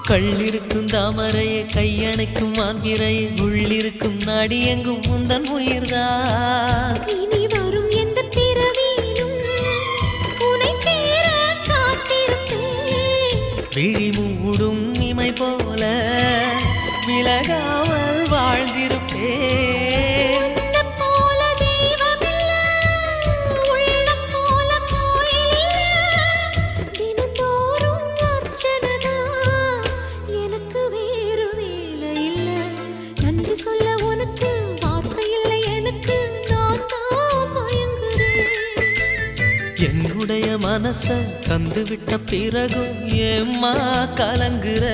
கள்ளிருக்கும் தாமரையை கையணைக்கும் மான்பிரையை உள்ளிருக்கும் நாடி எங்கும் முந்தன் உயிர்தான் இனி வரும் எந்த பிறவியிலும் உனை சேர காத்திருப்பேன் விழி மூடும் இமை போல விலகாமல் வாழ்ந்திருப்பேன் என்னுடைய மனச தந்து விட்ட பிறகும் ஏம்மா கலங்குற